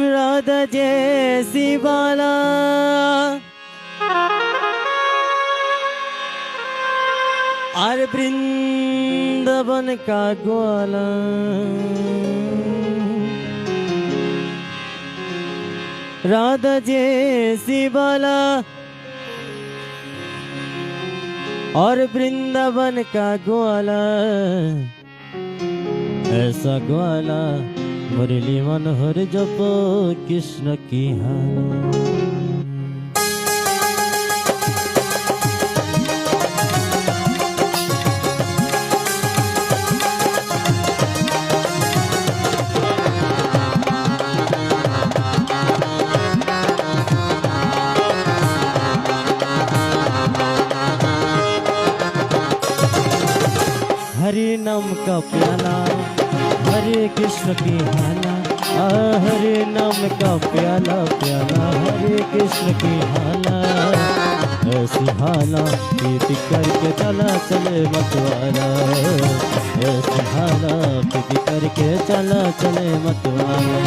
राधा जैसी बाला और वृंदावन का ग्वाला राधा जैसी बाला और वृंदावन का ग्वाला ऐसा ग्वाला मुरली मनोहर जपो कृष्ण की हाला। हरे नाम का प्याला हरे कृष्ण की हाला हरे नाम का प्याला प्याला हरे कृष्ण की हाला ऐसी हाला पीती करके चला चले मतवाला ऐसी हाला पीती करके चला चले मतवाला।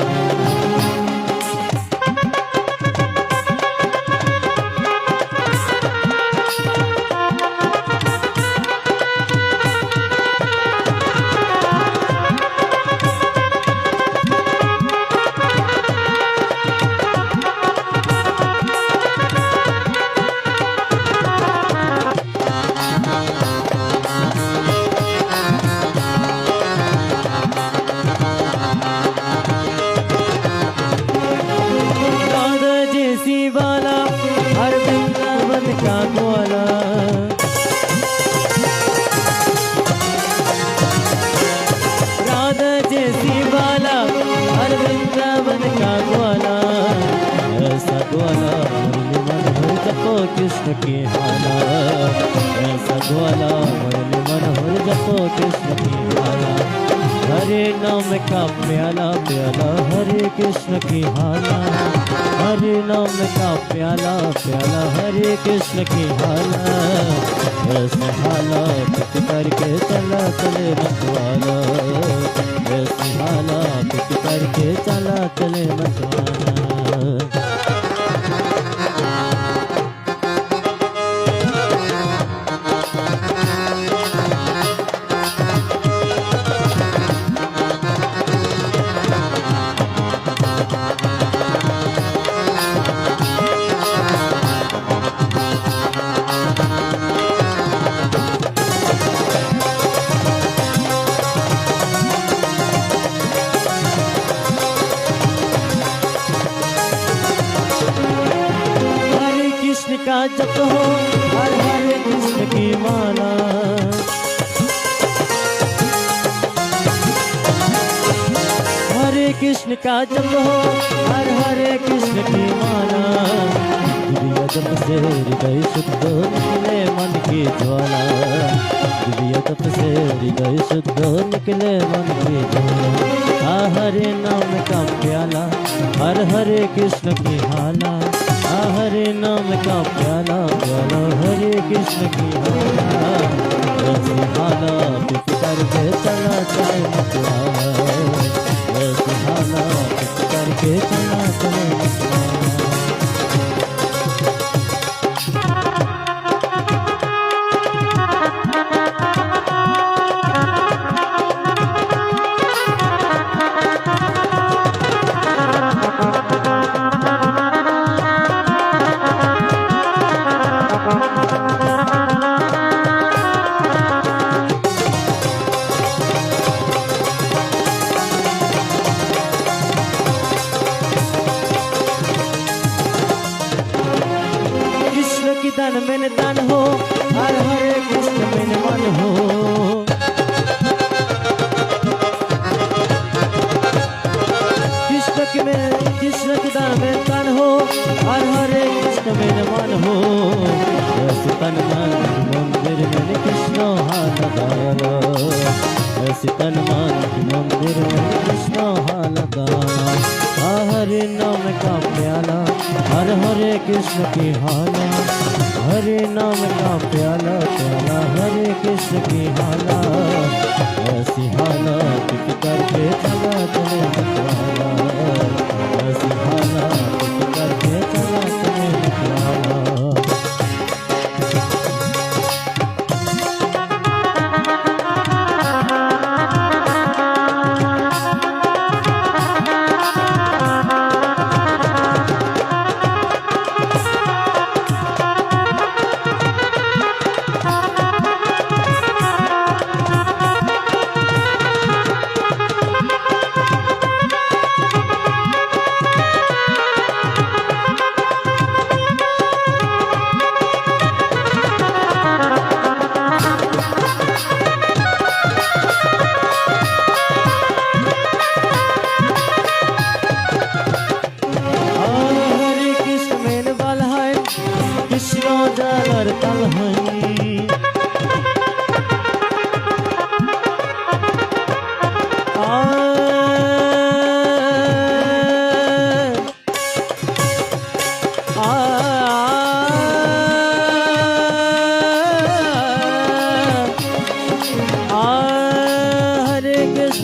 राधा जैसी बाला हर वृंदावन का ग्वाला ऐसा ग्वाला मुरली मनोहर जपो कृष्ण की हाला ऐसा ग्वाला मुरली मनोहर जपो कृष्ण की हाला। हरे नाम का प्याला प्याला हरे कृष्ण की हाला हरे नाम का प्याला प्याला हरे कृष्ण की हाला ऐसे हाला पिट करके चला चले मतवाला ऐसे हाला पिट करके चला चले मतवाला। का जप हो हर हरे कृष्ण की माला हरे कृष्ण का जप हो हर हरे कृष्ण की माला दिव्य जप से हृदय शुद्ध निकले मन की ज्वाला दिव्य जप से हृदय शुद्ध निकले मन की ज्वाला हरे नाम का प्याला हर हरे कृष्ण की हाला हरे नाम का प्याला प्याला हरे कृष्ण की हाला ऐसी हाला पिट करके चला चले मतवाला ऐसी हाला पिट करके चला चले मतवाला। हाल दयाला ऐसी तन मन की मंदिर में कृष्ण हाल दयाला हरे नाम का प्याला हर हरे कृष्ण की हाला हरे नाम का प्याला प्याला हरे कृष्ण की हाला ऐसी हालत करके चला चले मतवाला ऐसी हालत करके चला चले मतवाला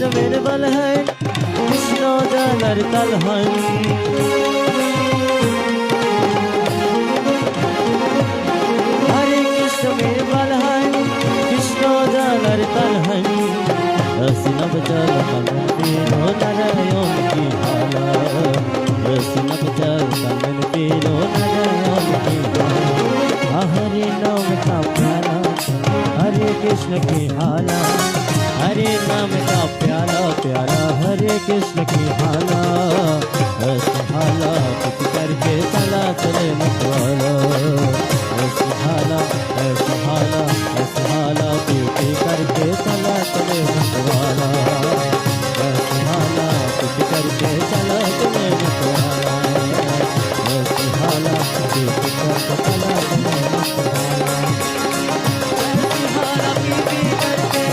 मेरे बल है कृष्ण जलर तल है हरे कृष्ण मेरे बल है कृष्ण जलर तल है रसिनब जल कमल पीरो नारायण की हाला रसिनब जल कमल पीरो नारायण की हाला हरे नाम का प्याला हरे कृष्ण की हाला हरे नाम का प्याला प्याला हरे कृष्ण की हाला ऐसी हाला कुछ करके चला चले मतवाला ऐसी हाला ऐसी हाला ऐसी हाला कुछ करके चला चले मतवाला ऐसी हाला कुछ करके चला चले मतवाला ऐसी हाला कुछ करके चला चले मतवाला ऐसी हाला पीपी करके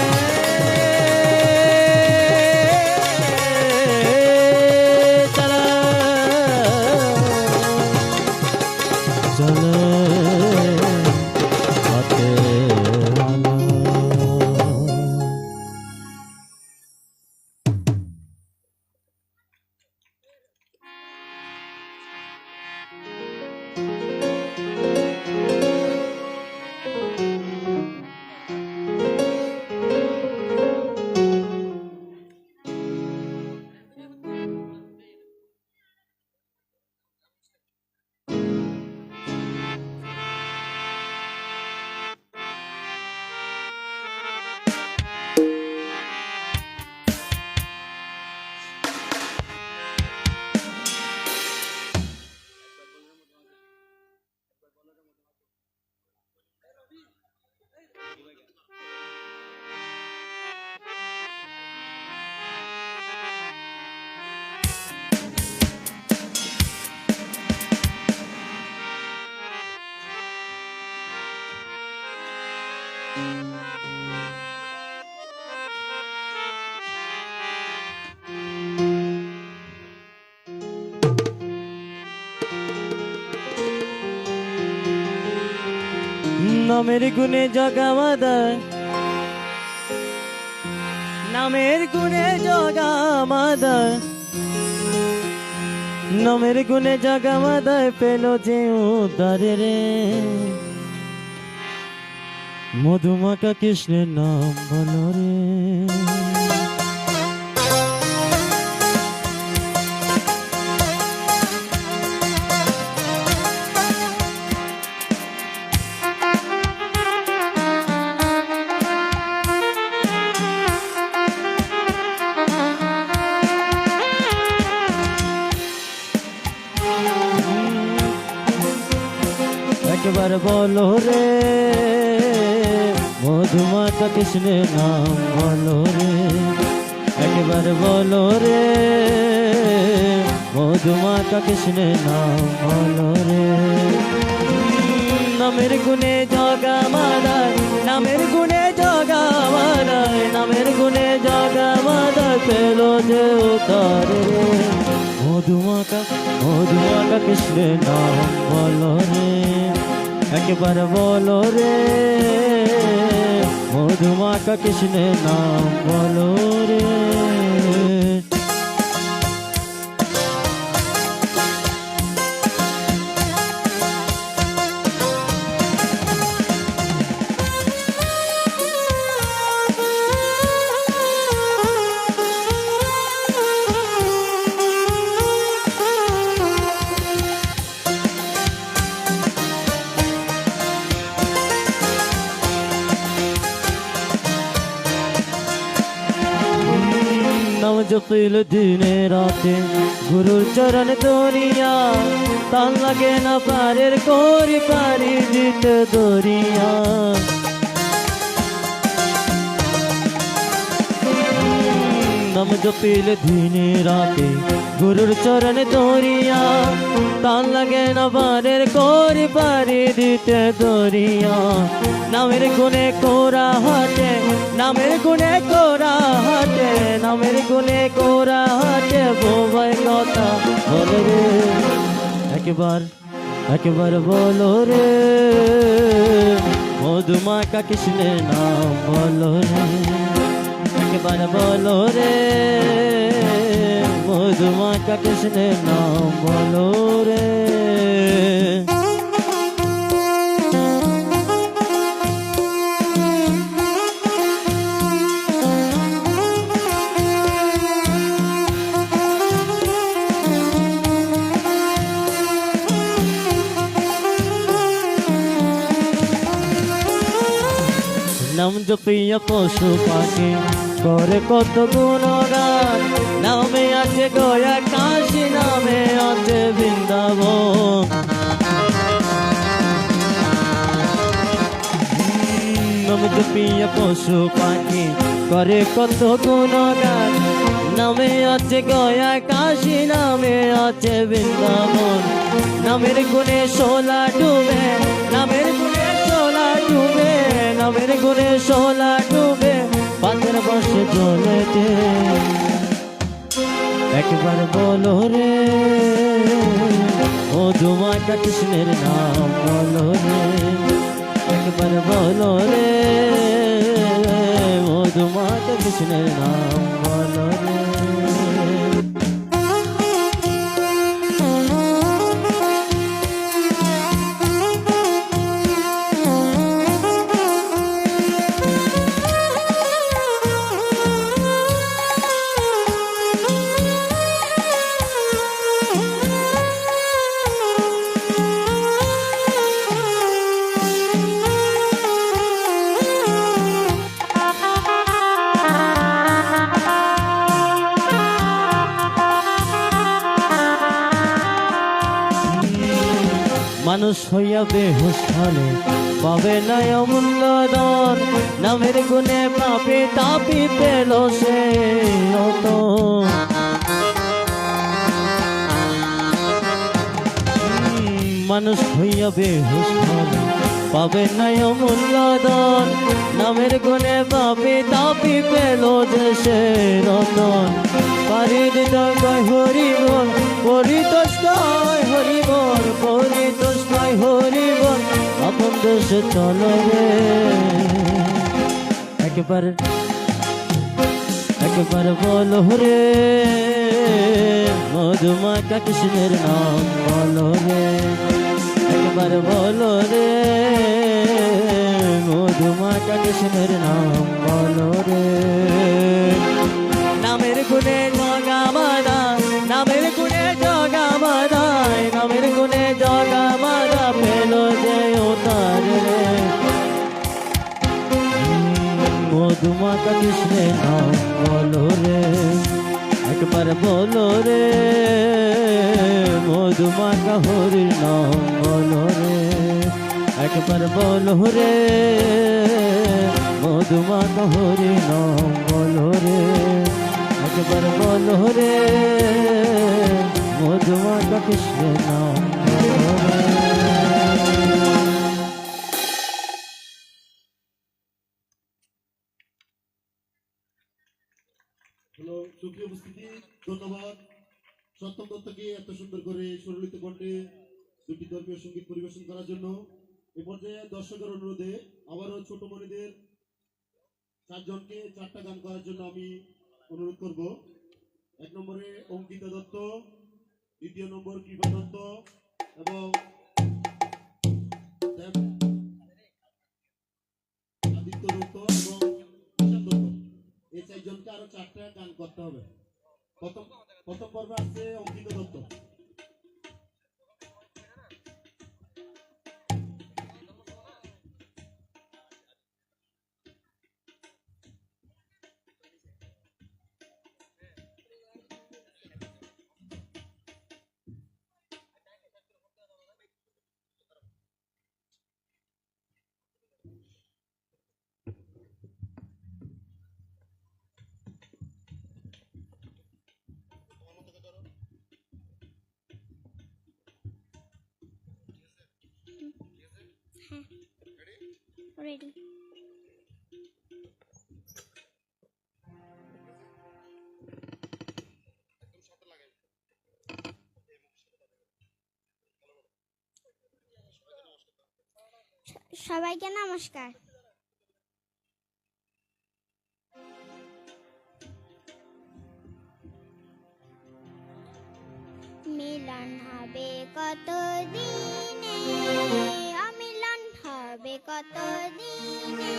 নামের গুণে জগামাদার নামের গুণে জগামাদার নামের গুণে জগামাদার পেল যে উদ্ধারে রে মধুমাখা কৃষ্ণের নাম বলো রে একবার বলো রে মধুমাখা কৃষ্ণের নাম বলো রে একবার বলো রে মধুমাখা কৃষ্ণের নাম বলো রে নামের গুণে জগা মাদার নামের গুণে জগা যে উতারে রে মধুমাখা কৃষ্ণের নাম বলো রে একবার বলো রে মধুমাখা কৃষ্ণের নাম বলো রে नाम जपिल दिने राते गुरुर चरण दरिया तान लगे ना पारेर कोरी पारी दिते दरिया नाम जपिल दिने राते गुरुर चरण दरिया तान लगे ना पारेर कोरी पारी दिते दरिया नामेर गुणे कोरा हाटे नामेर गुणे कोरा हाटे नामेर गुणे कोरा हाटे बोबाई कथा बोले रे একবার বলো রে মধুমাখা কৃষ্ণের নাম বলো রে একবার বলো রে মধুমাখা কৃষ্ণের নাম বলো রে नाम जपिया पशु पाखी करे कत गुणगान नामे आछे गया काशी नामे आछे बृंदाबन नाम जपिया पशु पाखी करे कत गुणगान नामे आछे गया काशी नामे आछे बृंदाबन नामेर गुणे सोला डूबे नामेर गुणे सोला डूबे नामेर गुणे सोला डूबे पाथर बसे जलेते একবার বলো রে মধুমাখা কৃষ্ণের নাম বলো রে একবার বলো রে মধুমাখা কৃষ্ণের নাম বলো রে মানুষ হইয়া বেহুশ হলে পাবে না অমূল্য ধন নামের গুণে পাপি তাপি পেল সে রতন মানুষ হইয়া বেহুশ হলে পাবে না অমূল্য ধন নামের গুণে পাপি তাপি পেল যে সে রতন পারিদিত কয় হরি বল পরিতোষ কয় হরি বল পরিতোষ কয় হরি বল আপন দেশে চলো রে একবার বলো রে মধুমাখা কৃষ্ণের নাম বলো রে একবার বলো রে মধুমাখা কৃষ্ণের নাম বলো রে নামের গুণে জগামাদা নামের গুণে জগামাদা নামের গুণে জগামাদা পেল যে উতার রে মধুমাখা কৃষ্ণের নাম বলো রে একবার বলো রে মধুমাখা হরির নাম বলো রে একবার বলো রে মধুমাখা হরির নাম বলো রে একবার বলো রে মধুমাখা কৃষ্ণের নাম বলো রে হ্যালো সুপ্রিয় উপস্থিতি, ধন্যবাদ সত্যম দত্তকে এত সুন্দর করে সুরলিত কণ্ঠে দুটি ধর্মীয় সঙ্গীত পরিবেশন করার জন্য। এ পর্যায়ে দর্শকের অনুরোধে আবারও ছোট মণিদের 4 জনকে 4টা গান করার জন্য আমি অনুরোধ করব। 1 নম্বরে অঙ্কিতা দত্ত, 2 নম্বর কৃপা দত্ত এবং আদিত্য দত্ত এবং ঈশান দত্ত। এই 4 জনকে আরো 4টা গান করতে হবে। প্রথম পর্বে আছে অঙ্কিতা দত্ত। Ready. সবাইকে নমস্কার। মিলন হবে কত দিনে, অমিলন হবে কত দিনে,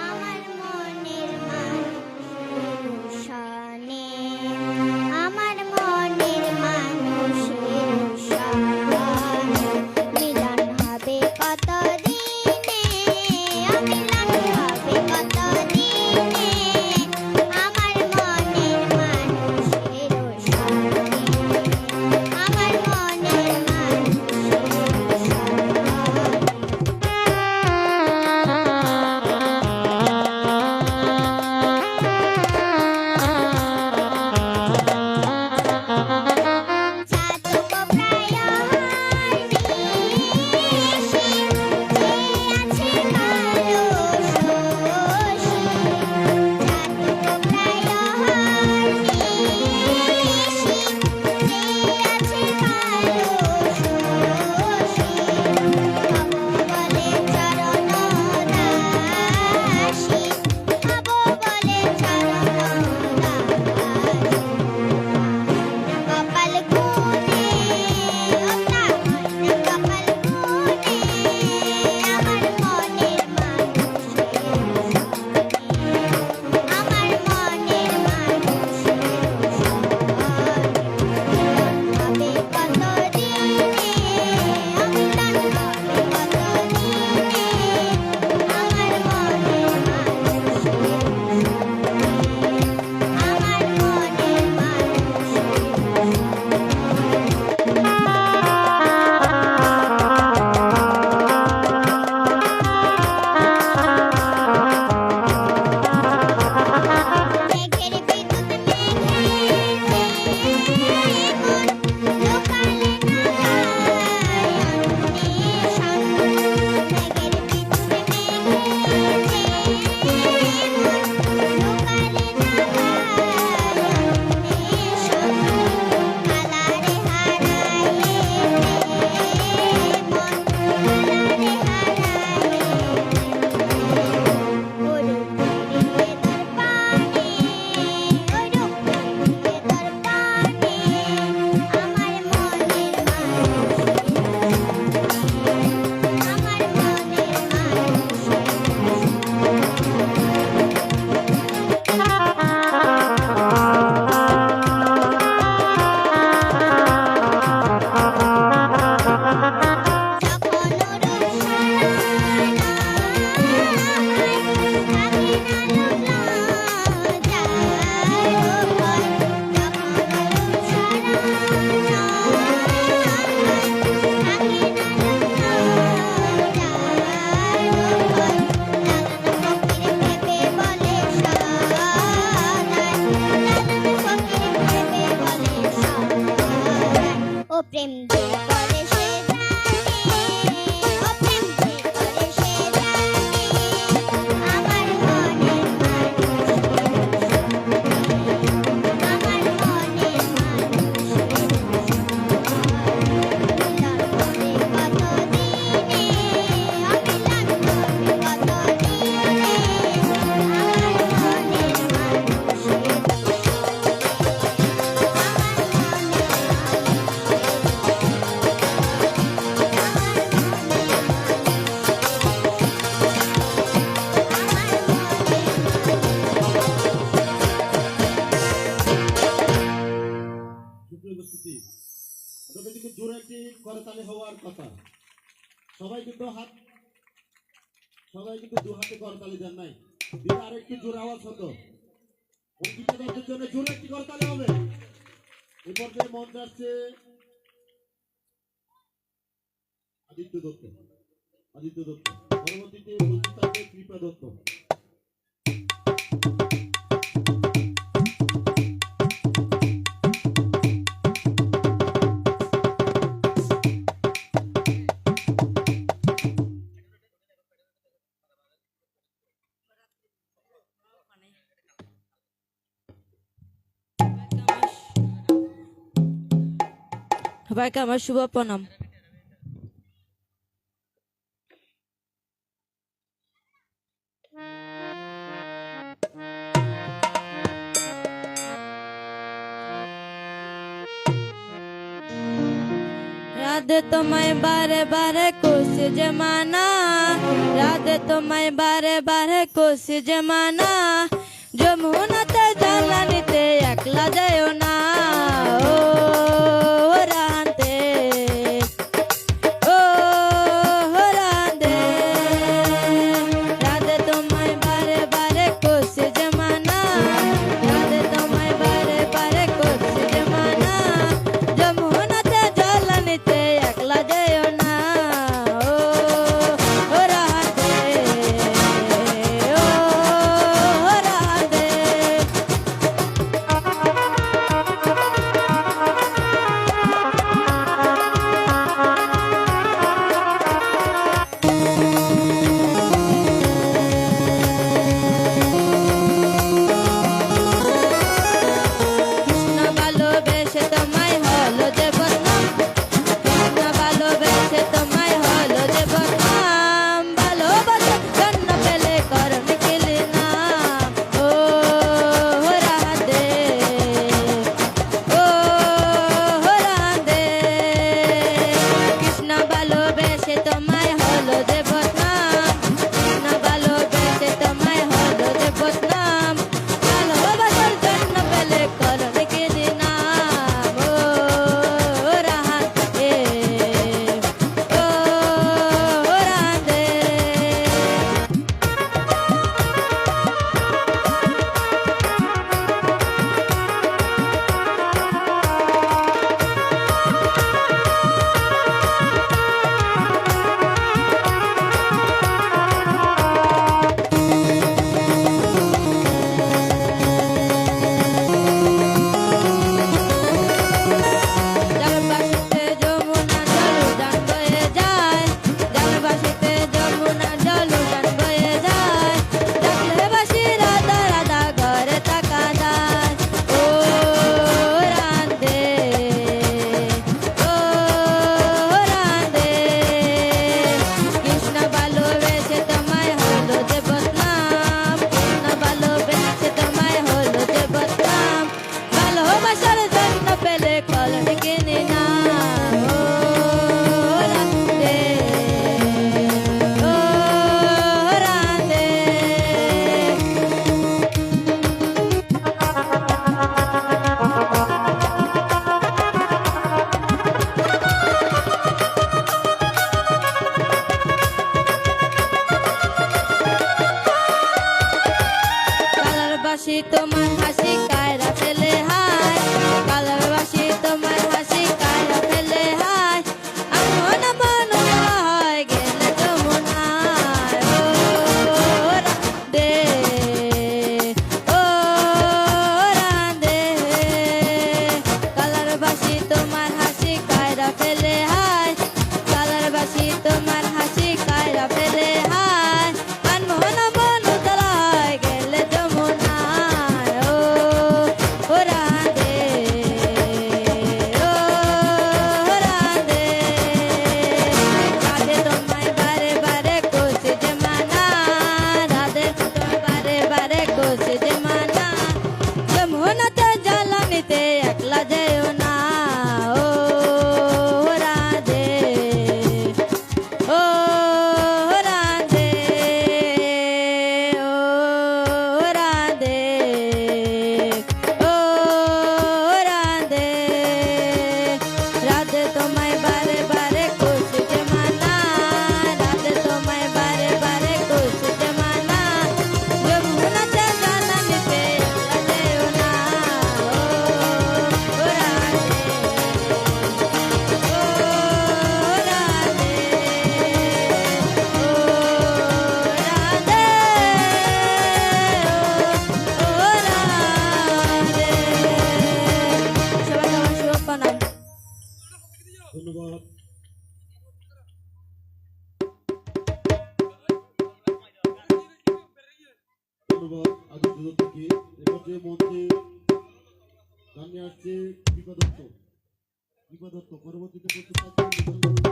আমার মনের মানুষের সনে, আমার মনের মানুষের সনে। মিলন হবে কত দিনে, অমিলন হবে কত দিনে, আমার মনের মানুষের সনে, আমার মনের মানুষের সবাই কিন্তু হাত, সবাই কিন্তু দু হাতে করতালি দেন নাই, দিলে আরেকটু জোরে আওয়াজ হতো। অঙ্কিতা দত্তের জন্য জোরে একটি করতালি হবে। এই পর্যায়ে মঞ্চে আসছে আদিত্য দত্ত, আদিত্য দত্ত, পরবর্তীতে উপস্থিত থাকবে কৃপা দত্ত। সবাইকে আমার শুভ প্রণাম। রাধে তোমায় বারে বারে কোসি জমানা, রাধে তোমায় বারে বারে কোসি জমানা, যমুনাতে জ্বালানিতে একলা যায়ও না ও রাধে, ও রাধে। রাধে তোমায় বারে বারে কোসি জমানা, রাধে তোমায় বারে বারে কোসি জমানা, যমুনাতে জ্বালানিতে একলা যায়ও না ও রাধে, ও রাধে। কৃষ্ণ ভালোবেসে তোমায় হলো যে বদনাম, কৃষ্ণ ভালোবেসে তোমায় হলো যে বদনাম, ভালোবাসার জন্য পেলে করনি কিলি নাম ও রাধে, ও রাধে। কৃষ্ণ ভালোবেসে তোমায় হলো যে বদনাম, কৃষ্ণ ভালোবেসে তোমায় হলো যে বদনাম, ভালোবাসার জন্য পেলে করনি কিলি নাম ও রাধে, ও রাধে। জলবাসিতে যমুনা জল উড়ান বয়ে যায়, জলবাসিতে যমুনা জল উড়ান বয়ে যায়, ডাকলে বাসি রাধা রাধা ঘরে থাকা যায় ও রাধে, ও রাধে। কৃষ্ণ ভালোবেসে তোমায় হলো যে বদনাম, কৃষ্ণ ভালোবেসে তোমায় হলো যে বদনাম, ভালোবাসার জন্য পেলে কলনি কিনি না ও রাধে, ও রাধে। কালার বাসি তোমার হাসি কায়রা ফেলে হায়, কালার বাসি তোমার হাসি কায়রা ফেলে হায়, আমন মন হয় গেলে যমুনায় ও রাধে, ও রাধে। কালার বাসি তোমার হাসি কায়রা ফেলে হায়, কালার বাসি তোমার হাসি কায়রা ফেলে হায়, আনমন মন হয় গেলে যমুনায় ও আদিত্য দত্তকে। এবার যে মঞ্চে গান নিয়ে আসছে কৃপা দত্ত। কৃপা দত্ত পরবর্তীতে প্রস্তুত থাকবেন নিশান দত্ত।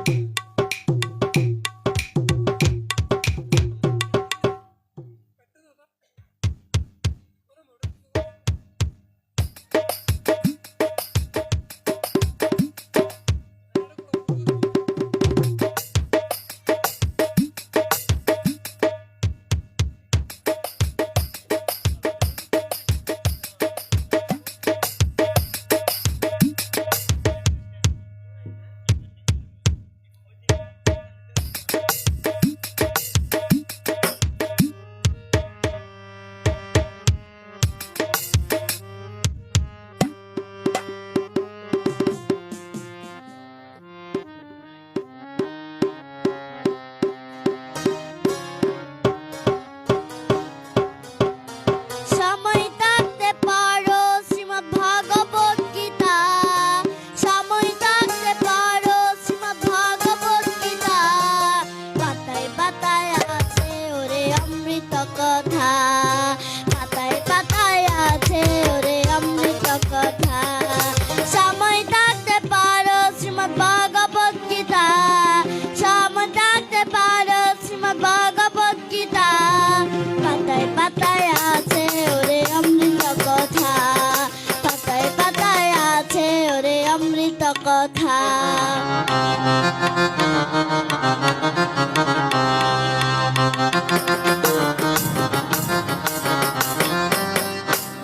সময় থাকতে পারো শ্রীমদ্ ভাগবত গীতা, সময় থাকতে পারো শ্রীমদ্ ভাগবত গীতা, পাতায় পাতায় আছে ওরে অমৃত কথা, পাতায় পাতায় আছে ওরে অমৃত কথা। সময় থাকতে পারো শ্রীমদ্ ভাগবত গীতা, সময় থাকতে পারো শ্রীমদ্ ভাগবত গীতা, পাতায় পাতায় আছে ওরে অমৃত কথা, পাতায় পাতায় আছে ওরে অমৃত কথা।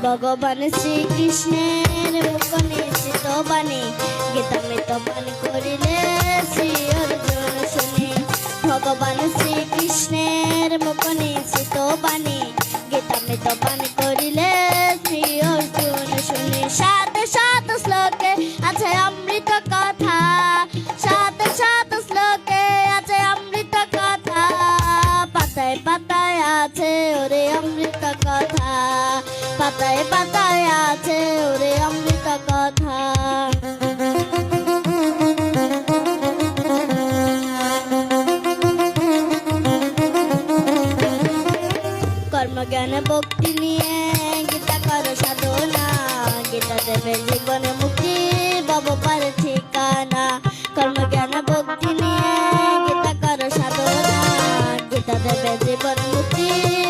ভগবান শ্রীকৃষ্ণের মুখ নিশ্চিত বাণী, গীতামৃত পান করিলে শ্রী অর্জুন শুনি। ভগবান শ্রীকৃষ্ণের মুখ নিশ্চিত বাণী, গীতামৃত পান করিলে শ্রী অর্জুন শুনি। সাত সাত শ্লোকে আছে অমৃত কথা, সাত সাত শ্লোকে আছে অমৃত কথা, পাতায় পাতায় আছে ওরে অমৃত কথা, পাতায় পাতায় আছে ওরে অমৃত কথা। কর্মজ্ঞান ভক্তি নিয়ে গীতা করো সাধনা, গীতা দেবে জীবনে মুক্তি ভব পার ঠিকানা। কর্মজ্ঞান ভক্তি নিয়ে গীতা করো সাধনা, গীতা দেবে জীবন মুক্তি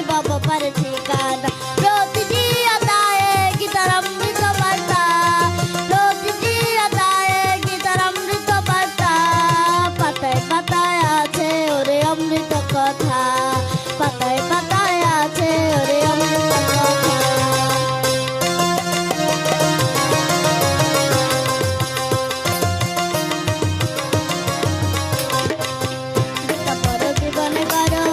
ভব পার ঠিকানা। প্রতিটি অধ্যায়ে গীতার অমৃত বার্তা, প্রতিটি অধ্যায়ে গীতার অমৃত বার্তা, পাতায় পাতায় আছে ওরে অমৃত কথা, পাতায় পাতায় আছে ওরে অমৃত কথা। গীতা পড়ো জীবনে করো,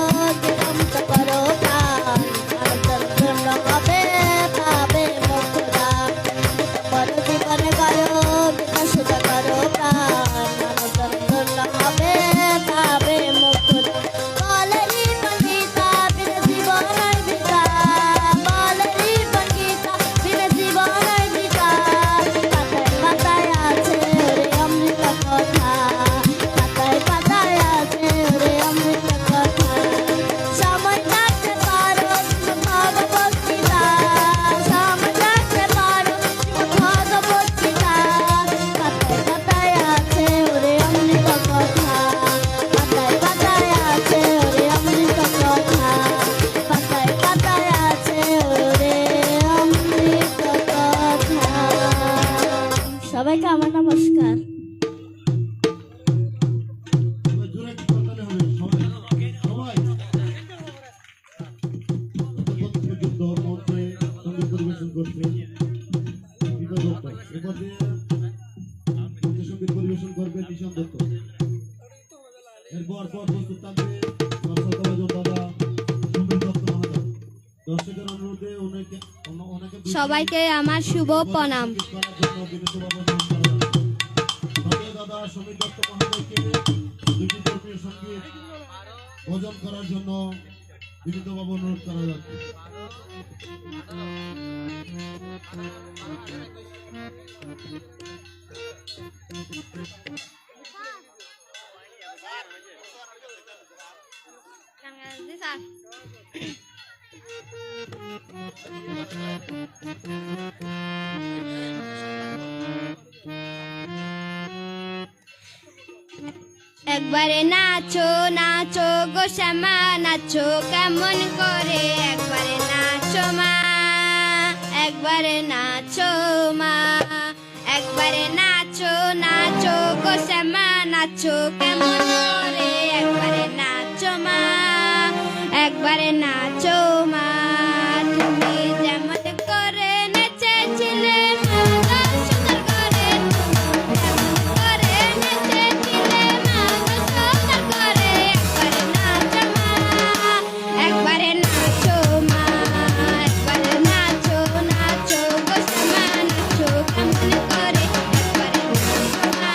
গীতামৃত করো প্রাণ, আনন্দ হবে পাবে মোক্ষদান। গীতা পড়ো জীবনে করো, গীতা সুধা করো প্রাণ, আনন্দ হবে পাবে মোক্ষদান। বলেরি পণ্ডিতা বিনা জীবনের বিতা, বলেরি পণ্ডিতা বিনা জীবনের বিতা, পাতায় পাতায় আছে ওরে অমৃত কথা, পাতায় পাতায় আছে ওরে অমৃত কথা। সময় থাকতে পারো ভগবত গীতা, সময় থাকতে পারো ভগবত গীতা, পাতায় পাতায় আছে ওরে অমৃত কথা, পাতায় পাতায় আছে ওরে অমৃত কথা, পাতায় পাতায় আছে ওরে অমৃত কথা। সবাইকে আমার নমস্কার। এবার জোরে একটু করতালি হবে সবাই সবাই। ততক্ষণ পর্যন্ত মঞ্চে সঙ্গীত পরিবেশন করবেন কৃপা দত্ত। এবার যে মঞ্চে সঙ্গীত পরিবেশন করবেন নিশান দত্ত। এরপর পর প্রস্তুত থাকবে শ্রদ্ধাভাজন দাদা সমীর দত্ত মহাদয়। দর্শকের অনুরোধে অনেকে সবাইকে আমার শুভ প্রণাম। দাদা সমীর দত্ত মহাদয়কে দুটি ধর্মীয় সঙ্গীত ভজন করার জন্য বিনীতভাবে অনুরোধ করা যাচ্ছে। স্যার একবারে নাচো নাচো গো শ্যামা নাচো কেমন করে একবারে নাচো মা একবারে নাচো মা একবারে নাচো নাচো গো শ্যামা নাচো কেমন করে একবারে নাচো মা একবারে নাচো মা তুমি যেমন করে নেচেছিলে মা গো সুন্দর করে যেমন করে নেচেছিলে মা গো সুন্দর করে একবারে নাচো মা একবারে নাচো নাচো গো শ্যামা নাচো কেমন করে একবারে নাচো মা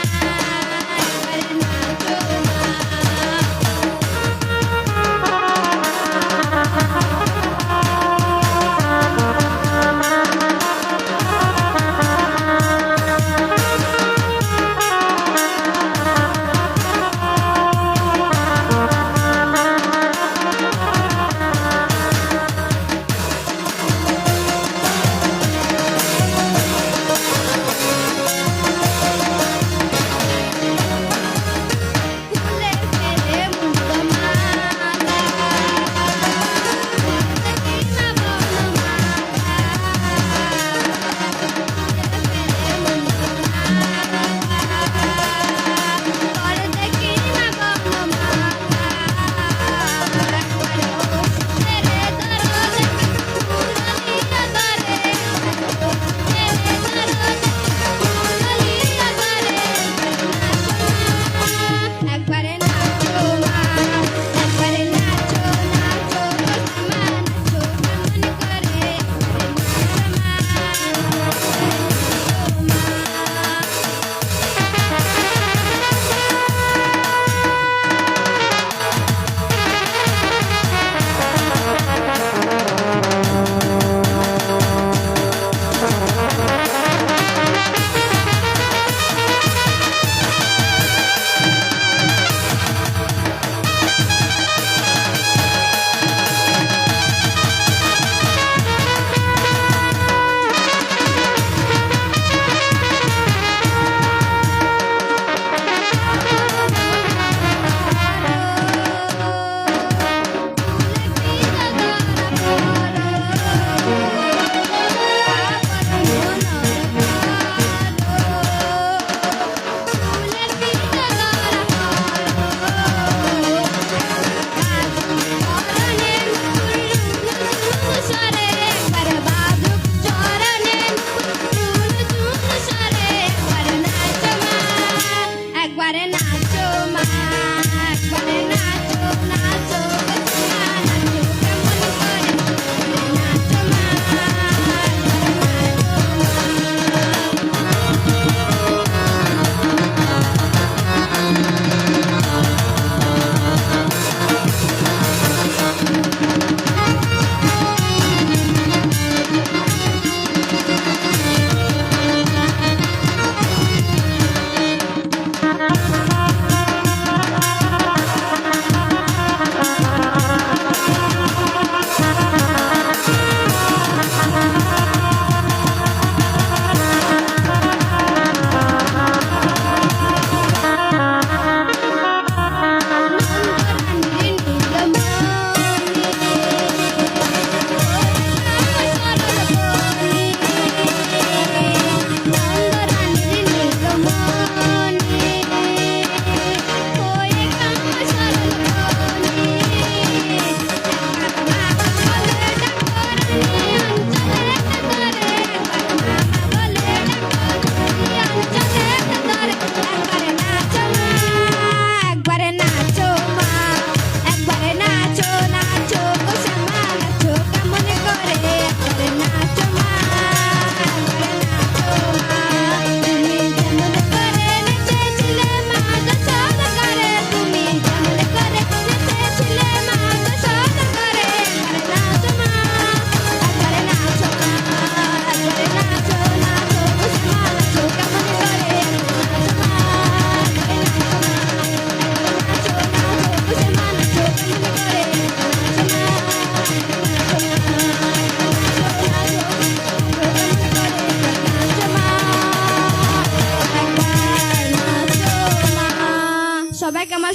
একবারে নাচো মা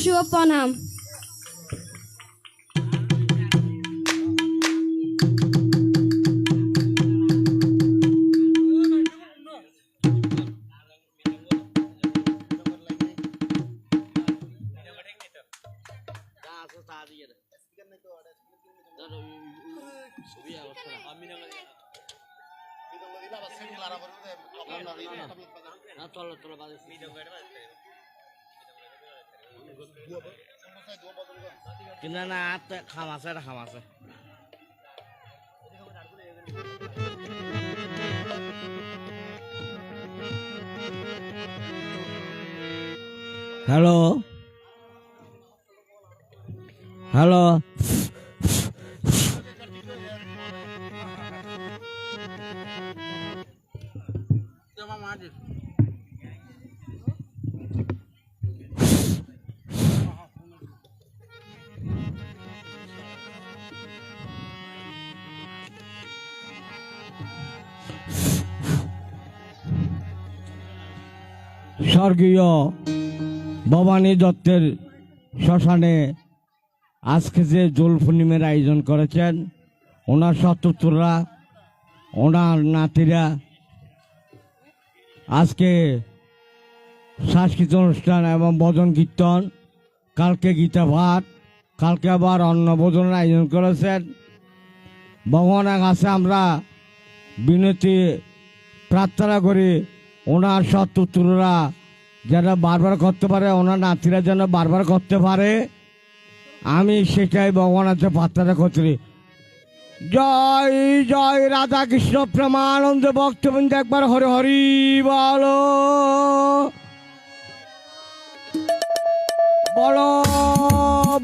শুভ প্রণাম। কিনা না খাম আছে খাম আছে হ্যালো হ্যালো স্বর্গীয় ভবানী দত্তের শ্মশানে আজকে যে দোল পূর্ণিমার আয়োজন করেছেন, ওনার সত্যুত্তররা, ওনার নাতিরা আজকে সাংস্কৃতিক অনুষ্ঠান এবং ভজন কীর্তন, কালকে গীতা পাঠ, কালকে আবার অন্নভোজনের আয়োজন করেছেন। ভগবানের কাছে আমরা বিনতি প্রার্থনা করি ওনার সত্যুত্তররা যেন বারবার করতে পারে, ওনার নাতিরা যেন বারবার করতে পারে। আমি সেটাই ভগবানের কাছে প্রার্থনা করছি। জয় জয় রাধা কৃষ্ণ প্রেমানন্দ ভক্তবৃন্দ, একবার হরি হরি বলো, বলো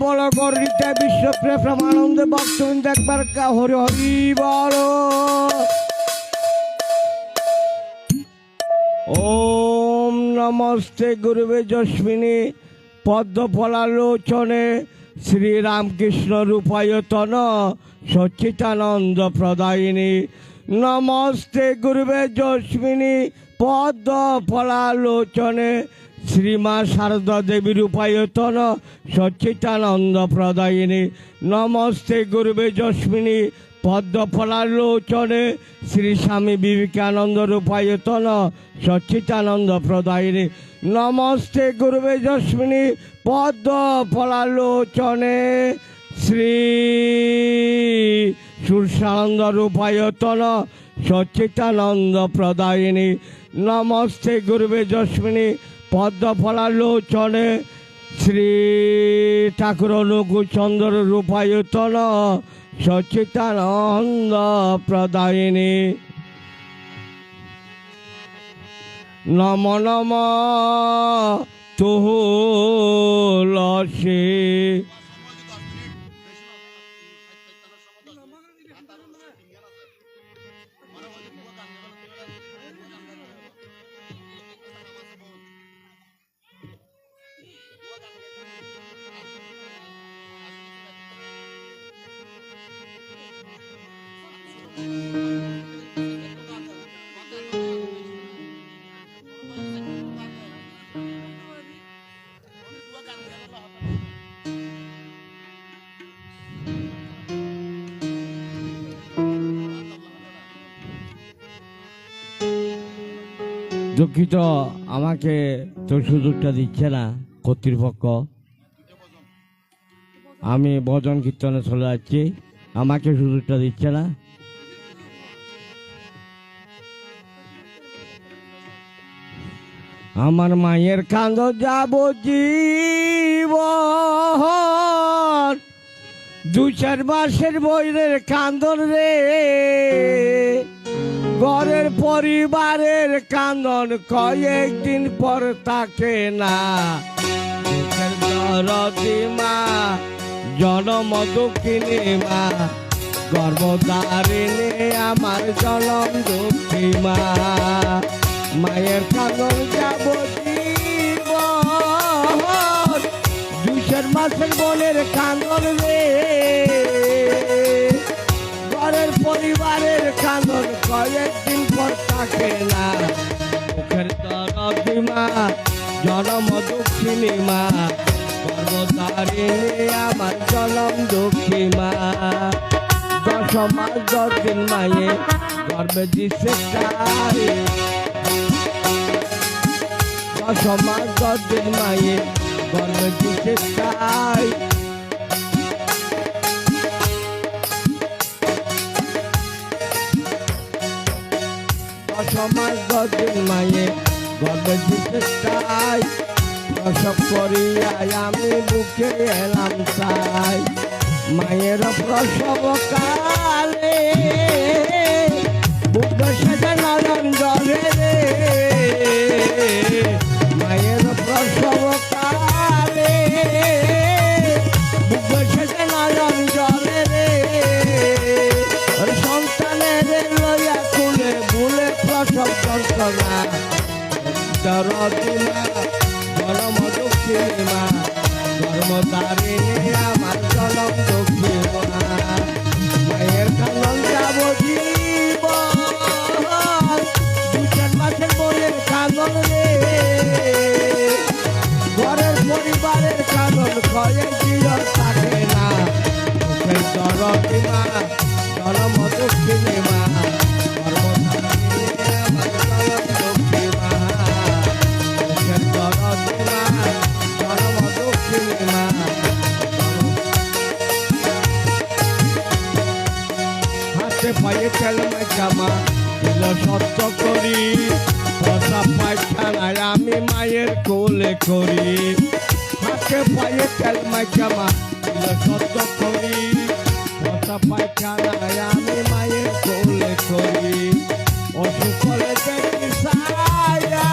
বলো গরিতে বিশ্ব প্রেমানন্দ ভক্তবৃন্দ, একবার হরি হরি বলো। ওম নমস্তে গুরুবে যস্মিনী পদ্মফলালোচনে শ্রীরামকৃষ্ণ রূপায়তন সচ্চিদানন্দ প্রদায়িনী। নমস্তে গুরুবে যস্মিনী পদ্মফলালোচনে শ্রীমা শারদা দেবী রূপায়তন সচ্চিদানন্দ প্রদায়িনী। নমস্তে গুরুবে যস্মিনী পদ্মফলালোচনে শ্রী স্বামী বিবেকানন্দ রূপায়তন সচ্চিদানন্দ প্রদায়িনী। নমস্তে গুরুবে যস্মিনী পদ্মফলালোচনে শ্রী সুরসানন্দ রূপায়তন সচ্চিদানন্দ প্রদায়িনী। নমস্তে গুরুবে যস্মিনী পদ্মফলালোচনে শ্রী ঠাকুর অনুকূলচন্দ্র রূপায়তন সচ্চিদানন্দ প্রদায়িনী। নম নম তুলসী। দুঃখিত, আমাকে তো সুযোগটা দিচ্ছে না কর্তৃপক্ষ। আমি ভজন কীর্তনে চলে যাচ্ছি, আমাকে সুযোগটা দিচ্ছে না। আমার মায়ের কান্দ যাব জীবন, 2-4 মাসের বইয়ের কান্দন রে, ঘরের পরিবারের কান্দন কয়েকদিন পর থাকে না। দরদি মা জনম দুঃখিনী মা, গর্ভধারিণী আমার জনম দুঃখী মা। মায়ের কান্দন যাব জীবন, 2-4 মাসের বোনের কান্দন রে, ঘরের পরিবারের কান্দন কয়েকদিন পর থাকে না। মুখের দরদি মা জনম দুঃখিনী মা, জগতারিণী আমার জনম দুঃখী মা 10 মাস 10 দিন মায়ে গর্ভে দিছে কাই 10 মাস 10 দিন মায়ে গর্ভে দিছে কাই 10 মাস 10 দিন মায়ে গর্ভে দিছে কাই প্রসব করিয়া আমি বুকে এলাম চাই মায়ের প্রসব কালে বুক সেটা নয়ন জলে রে মায়ের প্রসব কালে বুক সেটা নয়ন জলে রে সন্তানের লইয়া কুলে বুলে প্রসব যন্ত্রণা দরদিনা জনম দুঃখী মা জন্মদারিণী আমার জনম দুঃখী মা মায়ের কানন যাব জীবন 2-4 মাসের বইয়ের কানন রে ঘরের পরিবারের কানন ক্ষয়ে জীবন থাকে না সেই দরদি মা জনম দুঃখী মা জন্মদারিণী আমার জনম দুঃখী মা হাতে পায়ে খেলমা জামা দিল সত্য করি প্রসাব পায়খানায় আমি মায়ের কোলে করি হাতে পায়ে খেলমা জামা দিল সত্য করি প্রসাব পায়খানায় আমি মায়ের কোলে করি অসুখ হলে দেখি সায়া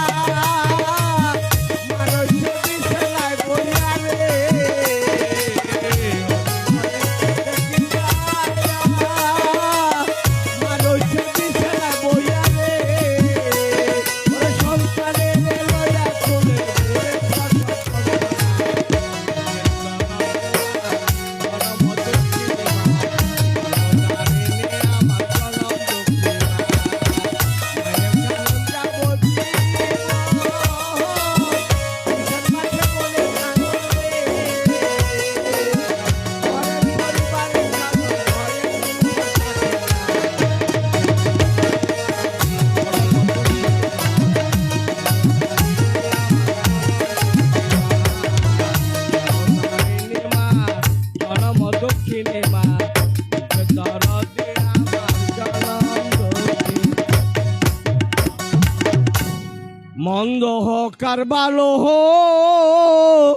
মন্দ হোক আর ভালো হোক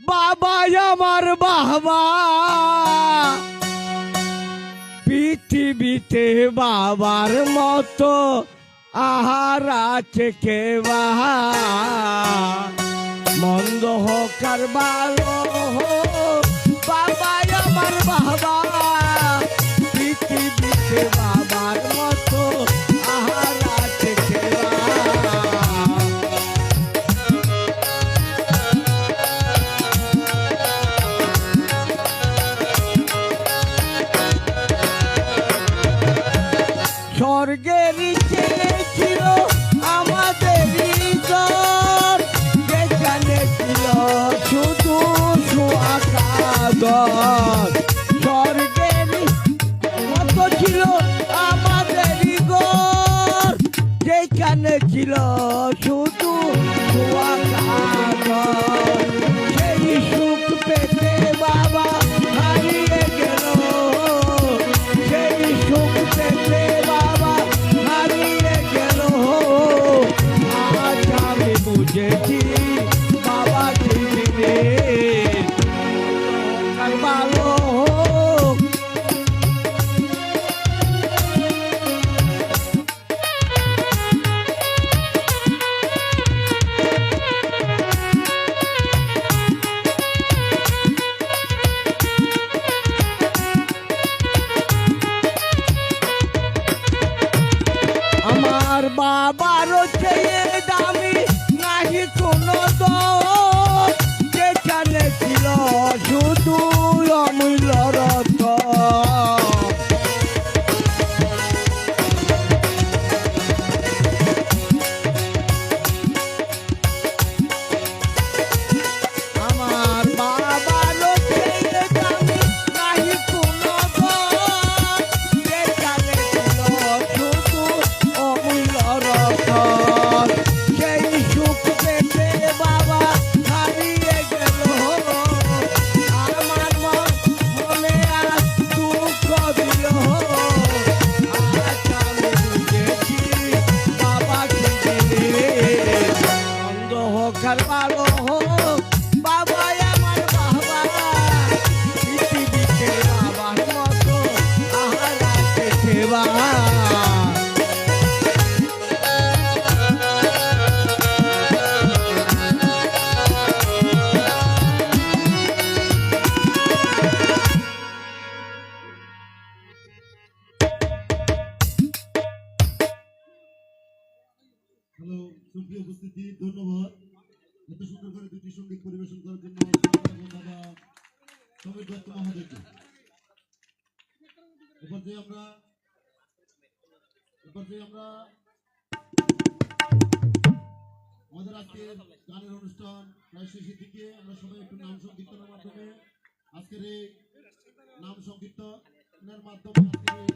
বাবা আমার বাবা পৃথিবীতে বাবার মতো আহার আছে কে বাহা মন্দ হোক আর ভালো হোক বাবা আমার বাবা পৃথিবীতে বাবার মতো আহার আছে কে স্বর্গের ছেলে ছিল আমাদেরই ঘর যেখানে ছিল শুধু সুআকাদর স্বর্গের মতো ছিল আমাদেরই ঘর যেখানে ছিল শুধু সুআকাদর সেই সুখ পেতে বাবা হারিয়ে গেল সেই সুখ পেতে বুঝেছি বাবা টিভিতে ভালো আমার বাবারও চেয়ে দামি নাহি কোনো দোষ যেখানে ছিল শুধু অমূল্য রত্ন আমার সংসার ভালো হোক বাবা আমার বাবা পৃথিবীতে বাবার মতো আহার আছে সেবা হ্যালো সুপ্রিয় উপস্থিতি, ধন্যবাদ এত সুন্দর করে দুটি সঙ্গীত পরিবেশন করার জন্য দাদা সমীর দত্ত মহোদয়কে। এবার যে আমরা আমাদের আজকের গানের অনুষ্ঠান প্রায় শেষের দিকে আমরা সবাই একটু নাম সংকীর্তনের মাধ্যমে আজকের এই নাম সংকীর্তনের মাধ্যমে আজকের এই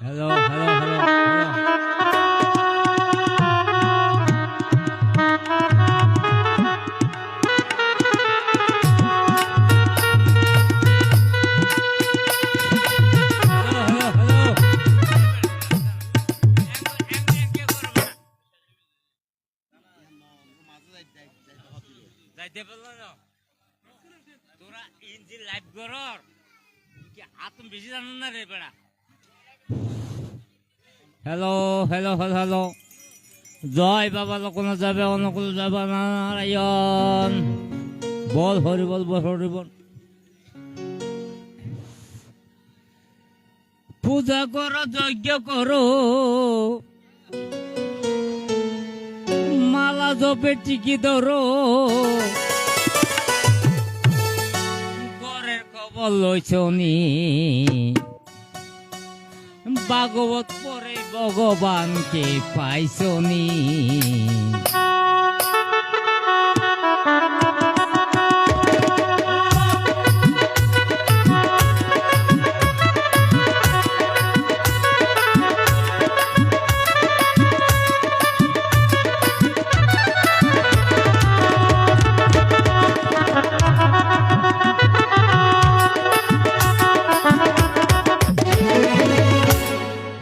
হ্যালো হ্যালো হ্যালো হ্যালো যাইতে পারলো না তোরা ইঞ্জিন লাইভ করর কি আতম বেশি জানো না রে বেড়া হ্যালো হ্যালো হ্যালো হ্যালো জয় বাবা লোকনাথ যাবে অনুকূল যাবে নারায়ণ বল হরি বল বল হরি বল পূজা করো যজ্ঞ করো মালা জপে টিকি ধরো ঘরের খবর লইছনি ভাগবত পরে ভগবানকে পাইছনি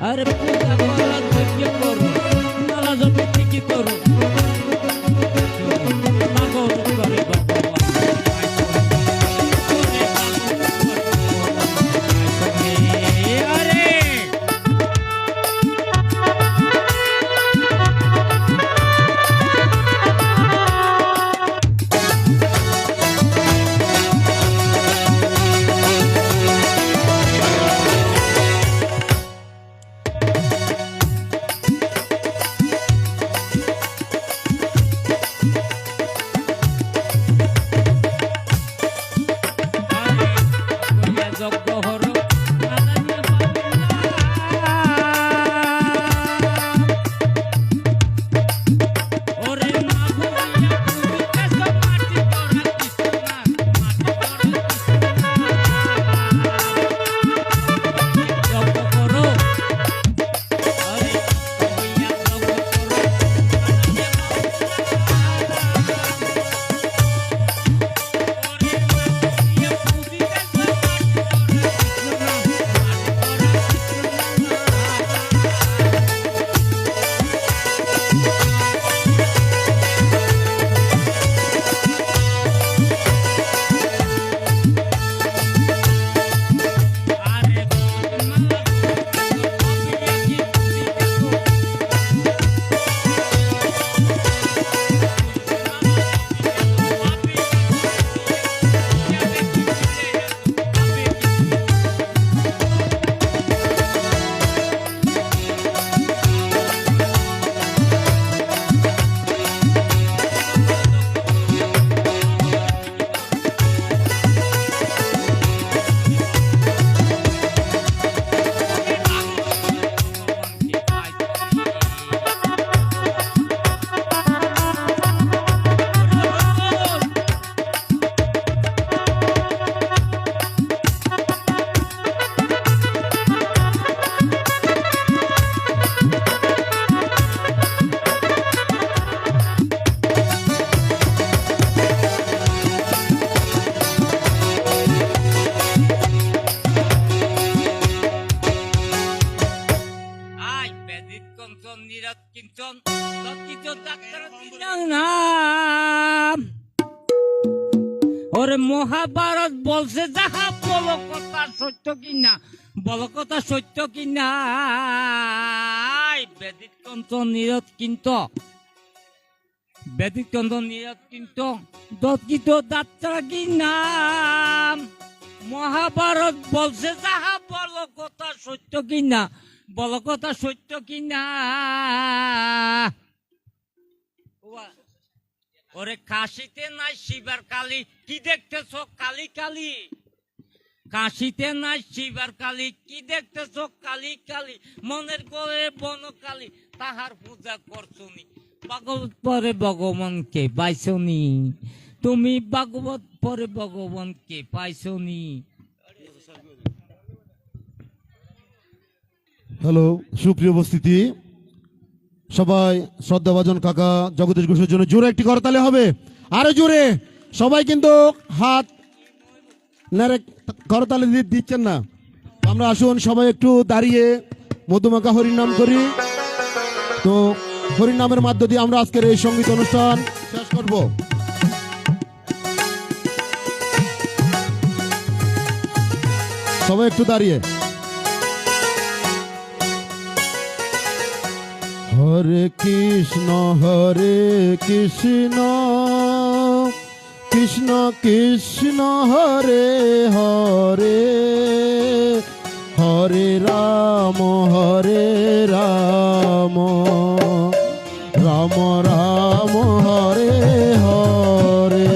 আরে পূজা করো যজ্ঞ করো মালা জপে টিকি ধরো ডাক্তার নাম ওরে মহাভারত বলছে যাহা বলো কথা সত্য কিনা বলো কথা সত্য কিনা বেদিক তন্ত্র নিরত কিন্তু বেদিক তন্ত্র নিরত কিন্তু দৎকিত ডাক্তার কি নাম মহাভারত বলছে যাহা বলো কথা সত্য কিনা বলো কথা সত্য কিনা ওরে কাশিতে নাই শিবার কালী কি দেখতেছ কালী কালী কাশিতে নাই শিবার কালী কি দেখতেছ কালী কালী মনের করে বন কালী তাহার পূজা করছনি ভাগবত পরে ভগবানকে পাইছনি তুমি ভাগবত পরে ভগবানকে পাইছনি। হ্যালো, সুপ্রিয় উপস্থিতি, সবাই শ্রদ্ধাভাজন কাকা জগদীশ ঘোষের জন্য জোরে একটি করতালে হবে, আরো জোরে। সবাই কিন্তু হাত নারে করতালে দিচ্ছেন না। আমরা আসুন সবাই একটু দাঁড়িয়ে মধুমাখা হরিনাম করি। তো হরিনামের মধ্য দিয়ে আমরা আজকের এই সঙ্গীত অনুষ্ঠান শেষ করব। সবাই একটু দাঁড়িয়ে। হরে কৃষ্ণ কৃষ্ণ কৃষ্ণ হরে হরে হরে রাম রাম রাম হরে হরে।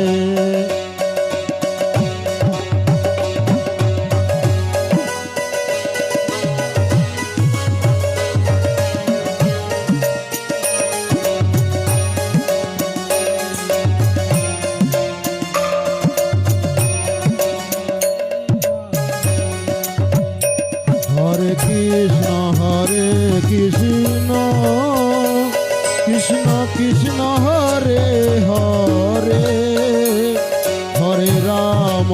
হরে কৃষ্ণ কৃষ্ণ কৃষ্ণ হরে হরে হরে রাম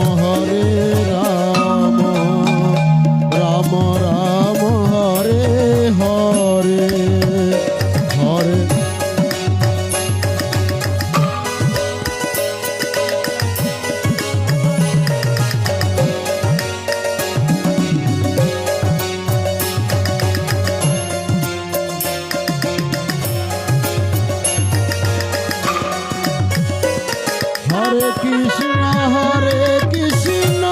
রাম রাম হরে হরে হরে। হরে কৃষ্ণ কৃষ্ণ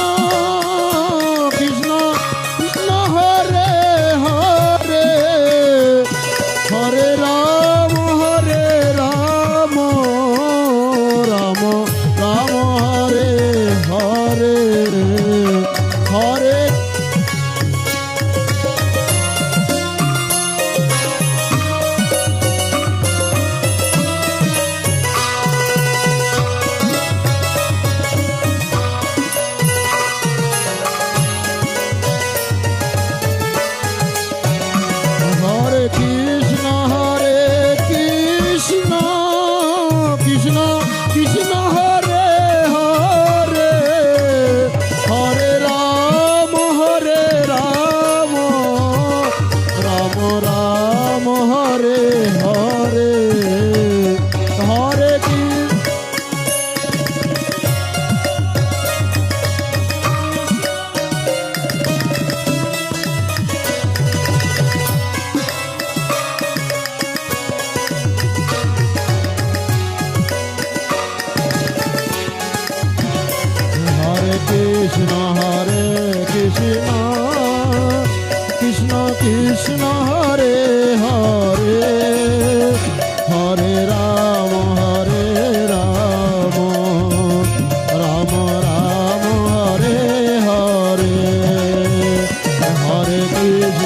কৃষ্ণ হরে হরে হরে রাম রাম রাম হরে হরে হরে। হরে কৃষ্ণ কৃষ্ণ কৃষ্ণ কৃষ্ণ হরে হরে হরে রাম রাম রাম হরে হরে হরে কৃষ্ণ। হরে কৃষ্ণ কৃষ্ণ কৃষ্ণ হরে হরে হরে রাম রাম রাম হরে হরে হরে কৃষ্ণ।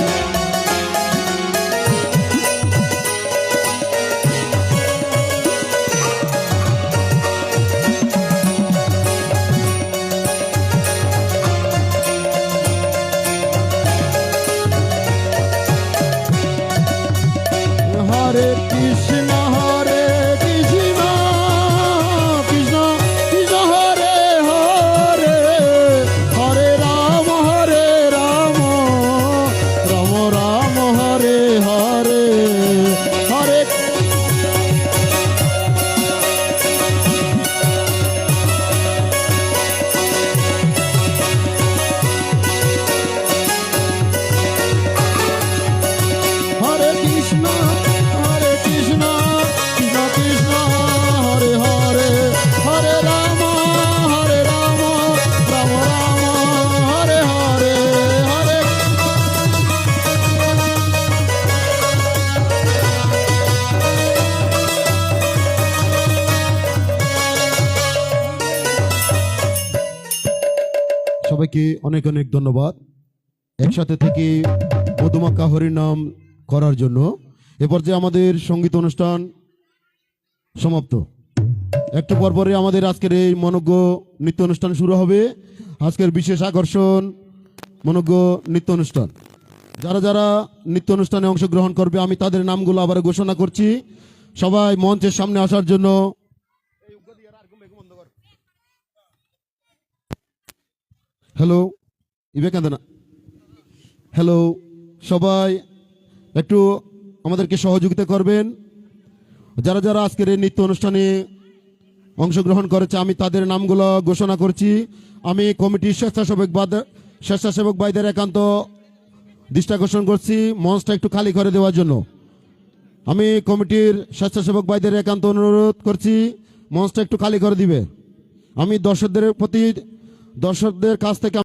সবাইকে অনেক অনেক ধন্যবাদ একসাথে থেকে মধুমাখা হরিনাম করার জন্য। এ পর্যায়ে আমাদের সঙ্গীত অনুষ্ঠান সমাপ্ত। একটু পরপরে আমাদের আজকের এই মনোজ্ঞ নৃত্য অনুষ্ঠান শুরু হবে। আজকের বিশেষ আকর্ষণ মনোজ্ঞ নৃত্য অনুষ্ঠান। যারা যারা নৃত্য অনুষ্ঠানে অংশগ্রহণ করবে আমি তাদের নামগুলো আবার ঘোষণা করছি। সবাই মঞ্চের সামনে আসার জন্য। হ্যালো ইবেকান্দনা, হ্যালো, সবাই একটু আমাদেরকে সহযোগিতা করবেন। যারা যারা আজকের এই নৃত্য অনুষ্ঠানে অংশগ্রহণ করেছে আমি তাদের নামগুলো ঘোষণা করছি। আমি কমিটির স্বেচ্ছাসেবক ভাইদের একান্ত দৃষ্টি আকর্ষণ করছি মঞ্চটা একটু খালি করে দেওয়ার জন্য। আমি কমিটির স্বেচ্ছাসেবক ভাইদের একান্ত অনুরোধ করছি মঞ্চটা একটু খালি করে দিবে। আমি দর্শকদের কাছ থেকে